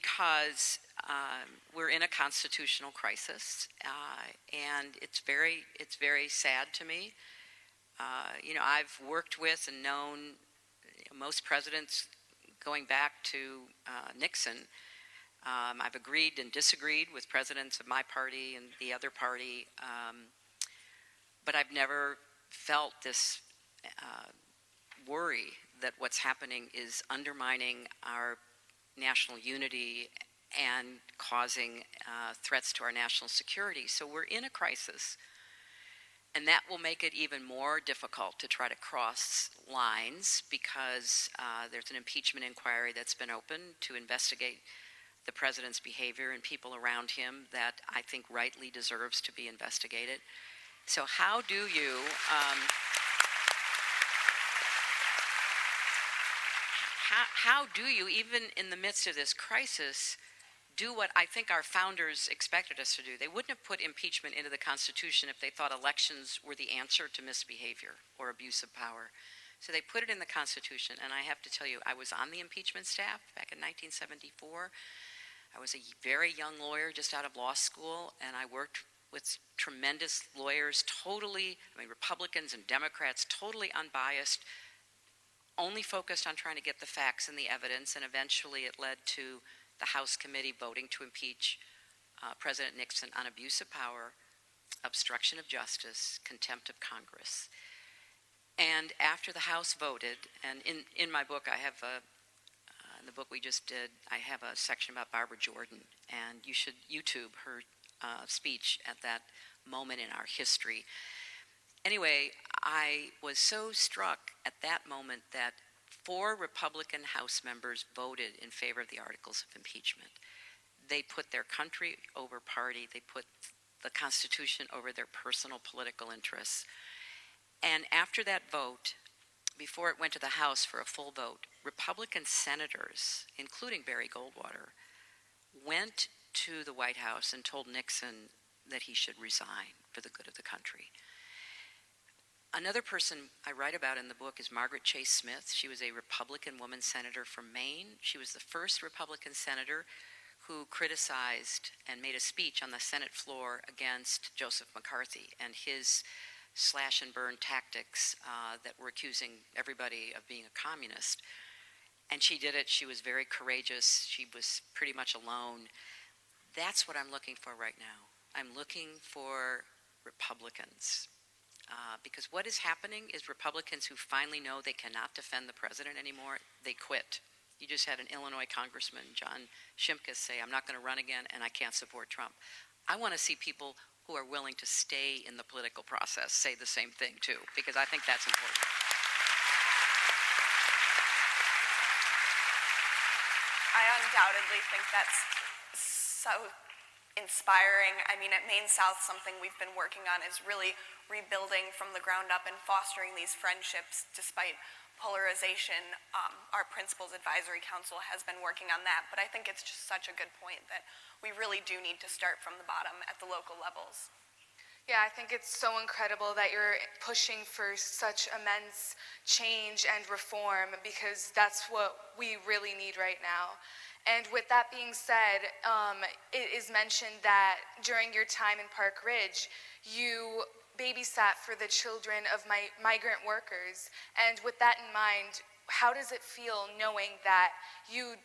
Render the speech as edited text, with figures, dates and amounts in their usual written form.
because we're in a constitutional crisis, and it's very sad to me. I've worked with and known most presidents going back to Nixon. I've agreed and disagreed with presidents of my party and the other party, but I've never felt this worry that what's happening is undermining our national unity and causing threats to our national security. So we're in a crisis, and that will make it even more difficult to try to cross lines, because there's an impeachment inquiry that's been opened to investigate the president's behavior and people around him that I think rightly deserves to be investigated. So how do you how do you, even in the midst of this crisis, do what I think our founders expected us to do? They wouldn't have put impeachment into the Constitution if they thought elections were the answer to misbehavior or abuse of power. So they put it in the Constitution, and I have to tell you, I was on the impeachment staff back in 1974. I was a very young lawyer just out of law school, and I worked with tremendous lawyers, Republicans and Democrats, totally unbiased, only focused on trying to get the facts and the evidence, and eventually it led to the House committee voting to impeach President Nixon on abuse of power, obstruction of justice, contempt of Congress. And after the House voted, and in my book I have in the book we just did, I have a section about Barbara Jordan, and you should YouTube her speech at that moment in our history. Anyway, I was so struck at that moment that 4 Republican House members voted in favor of the articles of impeachment. They put their country over party. They put the Constitution over their personal political interests. And after that vote, before it went to the House for a full vote, Republican senators, including Barry Goldwater, went to the White House and told Nixon that he should resign for the good of the country. Another person I write about in the book is Margaret Chase Smith. She was a Republican woman senator from Maine. She was the first Republican senator who criticized and made a speech on the Senate floor against Joseph McCarthy and his slash and burn tactics that were accusing everybody of being a communist. And she did it. She was very courageous. She was pretty much alone. That's what I'm looking for right now. I'm looking for Republicans. Because what is happening is Republicans who finally know they cannot defend the president anymore, they quit. You just had an Illinois congressman, John Shimkus, say, I'm not going to run again and I can't support Trump. I want to see people who are willing to stay in the political process say the same thing too, because I think that's important. I undoubtedly think that's so inspiring. I mean, at Maine South, something we've been working on is really rebuilding from the ground up and fostering these friendships despite polarization. Our Principals Advisory Council has been working on that, but I think it's just such a good point that we really do need to start from the bottom at the local levels. Yeah, I think it's so incredible that you're pushing for such immense change and reform, because that's what we really need right now. And with that being said, it is mentioned that during your time in Park Ridge, you babysat for the children of migrant workers. And with that in mind, how does it feel knowing that you